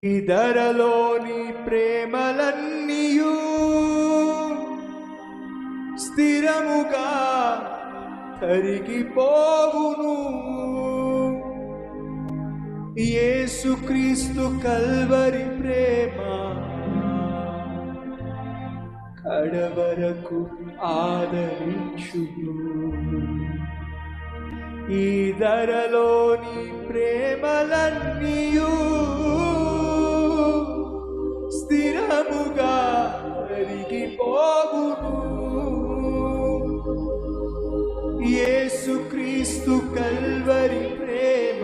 ఈ ధరలోని ప్రేమలన్నీయు స్థిరముగా తరిగిపోవును. యేసుక్రీస్తు కల్వరి ప్రేమ కడవరకు ఆదరించును. ఈ ధరలోని ప్రేమలన్నీయు స్థిరముగా తరిగిపోవును. యేసుక్రీస్తు కల్వరి ప్రేమ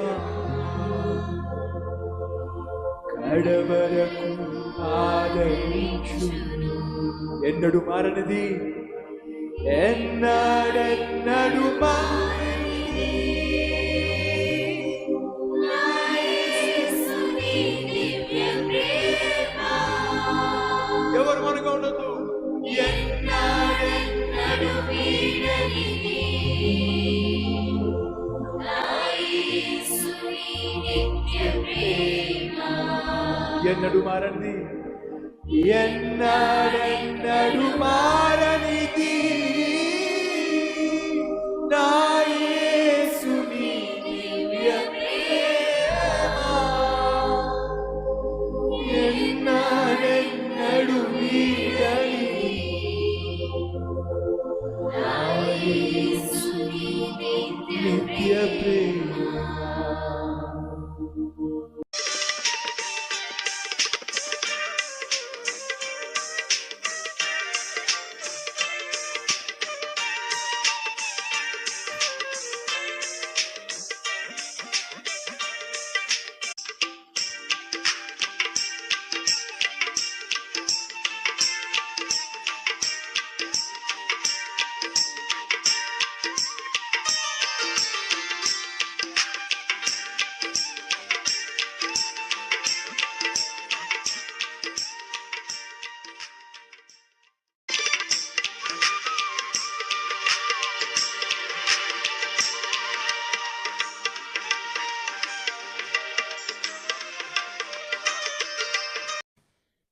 కడవరకు ఆదరించును. ఎన్నడు మారనిది, ఎన్నడెన్నడు ఎవరు మనకు ఉండదు. ఎన్నడు మారనిది, ఎన్నడెన్నడు మారనిది నా యేసుని దివ్య ప్రేమ. ఎన్నడెన్నడు వీడనిది నా యేసుని నిత్య ప్రేమ.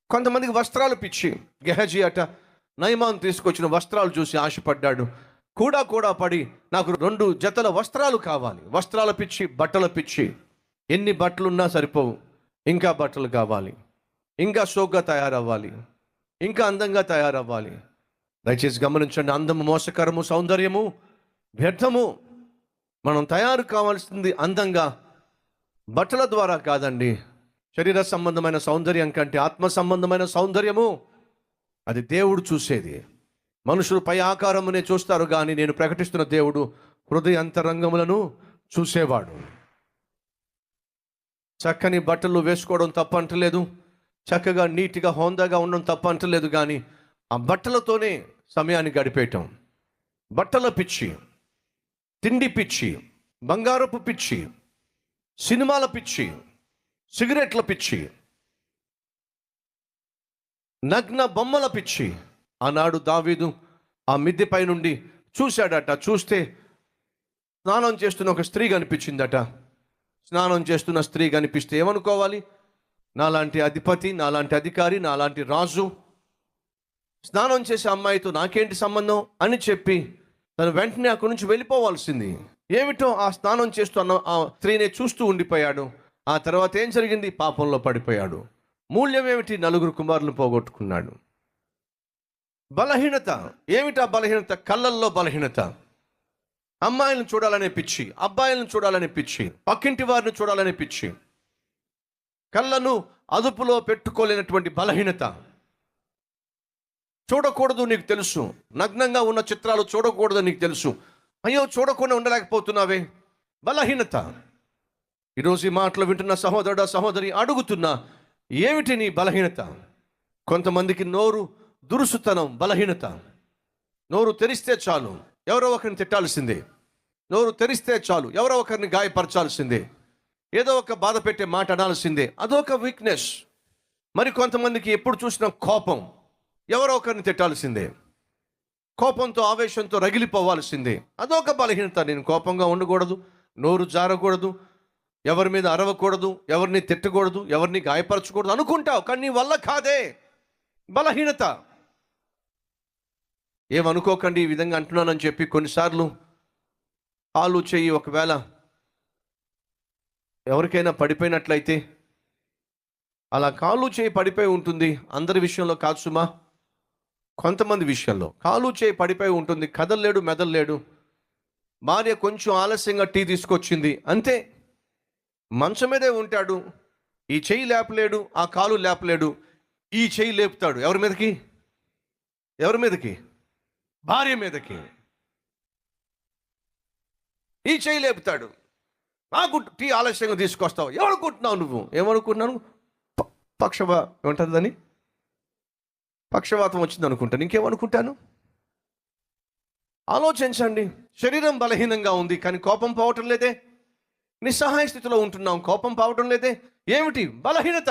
కొంతమందికి వస్త్రాలు పిచ్చి. గెహజీ అట నయమాను తీసుకొచ్చిన వస్త్రాలు చూసి ఆశపడ్డాడు. కూడా పడి నాకు 2 జతల వస్త్రాలు కావాలి. వస్త్రాల పిచ్చి, బట్టల పిచ్చి. ఎన్ని బట్టలున్నా సరిపోవు, ఇంకా బట్టలు కావాలి, ఇంకా షోక్గా తయారవ్వాలి, ఇంకా అందంగా తయారవ్వాలి. దయచేసి గమనించండి, అందము మోసకరము, సౌందర్యము వ్యర్థము. మనం తయారు కావాల్సింది అందంగా బట్టల ద్వారా కాదండి. శరీర సంబంధమైన సౌందర్యం కంటే ఆత్మ సంబంధమైన సౌందర్యము అది దేవుడు చూసేది. మనుషులు పై ఆకారమునే చూస్తారు, కానీ నేను ప్రకటిస్తున్న దేవుడు హృదయ అంతరంగములను చూసేవాడు. చక్కని బట్టలు వేసుకోవడం తప్ప అంటలేదు, చక్కగా నీట్గా హోందాగా ఉండడం తప్ప అంటలేదు, కానీ ఆ బట్టలతోనే సమయాన్ని గడిపేయటం. బట్టల పిచ్చి, తిండి పిచ్చి, బంగారపు పిచ్చి, సినిమాల పిచ్చి, సిగరెట్ల పిచ్చి, నగ్న బొమ్మల పిచ్చి. ఆనాడు దావీదు ఆ మిద్దెపై నుండి చూశాడట. చూస్తే స్నానం చేస్తున్న ఒక స్త్రీ కనిపించిందట. స్నానం చేస్తున్న స్త్రీ కనిపిస్తే ఏమనుకోవాలి? నాలాంటి అధిపతి, నాలాంటి అధికారి, నాలాంటి రాజు స్నానం చేసే అమ్మాయితో నాకేంటి సంబంధం అని చెప్పి తను వెంటనే అక్కడి నుంచి వెళ్ళిపోవాల్సింది. ఏమిటో ఆ స్నానం చేస్తున్న ఆ స్త్రీని చూస్తూ ఉండిపోయాడు. ఆ తర్వాత ఏం జరిగింది? పాపంలో పడిపోయాడు. మూల్యం ఏమిటి? 4 కుమారులను పోగొట్టుకున్నాడు. బలహీనత ఏమిటా బలహీనత? కళ్ళల్లో బలహీనత. అమ్మాయిలను చూడాలనే పిచ్చి, అబ్బాయిలను చూడాలనే పిచ్చి, పక్కింటి వారిని చూడాలనే పిచ్చి, కళ్ళను అదుపులో పెట్టుకోలేనటువంటి బలహీనత. చూడకూడదు నీకు తెలుసు, నగ్నంగా ఉన్న చిత్రాలు చూడకూడదు నీకు తెలుసు, అయ్యో చూడకుండా ఉండలేకపోతున్నావే, బలహీనత. ఈరోజు ఈ మాటలు వింటున్న సహోదరుడా, సహోదరి అడుగుతున్నా, ఏమిటి నీ బలహీనత? కొంతమందికి నోరు దురుసుతనం బలహీనత. నోరు తెరిస్తే చాలు ఎవరో ఒకరిని తిట్టాల్సిందే, నోరు తెరిస్తే చాలు ఎవరో ఒకరిని గాయపరచాల్సిందే, ఏదో ఒక బాధ పెట్టే మాట అనాల్సిందే. అదొక వీక్నెస్. మరి కొంతమందికి ఎప్పుడు చూసినా కోపం, ఎవరో ఒకరిని తిట్టాల్సిందే, కోపంతో ఆవేశంతో రగిలిపోవాల్సిందే. అదొక బలహీనత. నేను కోపంగా ఉండకూడదు, నోరు జారకూడదు, ఎవరి మీద అరవకూడదు, ఎవరిని తిట్టకూడదు, ఎవరిని గాయపరచకూడదు అనుకుంటావు, కానీ నీ వల్ల కాదే. బలహీనత. ఏమనుకోకండి ఈ విధంగా అంటున్నానని చెప్పి. కొన్నిసార్లు కాలు చెయ్యి ఒకవేళ ఎవరికైనా పడిపోయినట్లయితే, అలా కాలు చేయి పడిపోయి ఉంటుంది. అందరి విషయంలో కాదు సుమా, కొంతమంది విషయంలో కాలు చేయి పడిపోయి ఉంటుంది. కదలలేడు, మెదలలేడు. భార్య కొంచెం ఆలస్యంగా టీ తీసుకొచ్చింది, అంతే. మంచం మీదే ఉంటాడు. ఈ చెయ్యి లేపలేడు, ఆ కాలు లేపలేడు. ఈ చెయ్యి లేపుతాడు. ఎవరి మీదకి? ఎవరి మీదకి? భార్య మీదకి. ఈ చెయ్యి లేపుతాడు. నాకు టీ ఆలస్యంగా తీసుకొస్తావు. ఏమనుకుంటున్నావు నువ్వు? ఏమనుకుంటున్నాను? ఏమంటుందని పక్షవాతం వచ్చింది అనుకుంటాను. ఇంకేమనుకుంటాను? ఆలోచించండి. శరీరం బలహీనంగా ఉంది, కానీ కోపం పోవటం లేదే. నిస్సహాయ స్థితిలో ఉంటున్నాం, కోపం పోవటం లేదే. ఏమిటి? బలహీనత.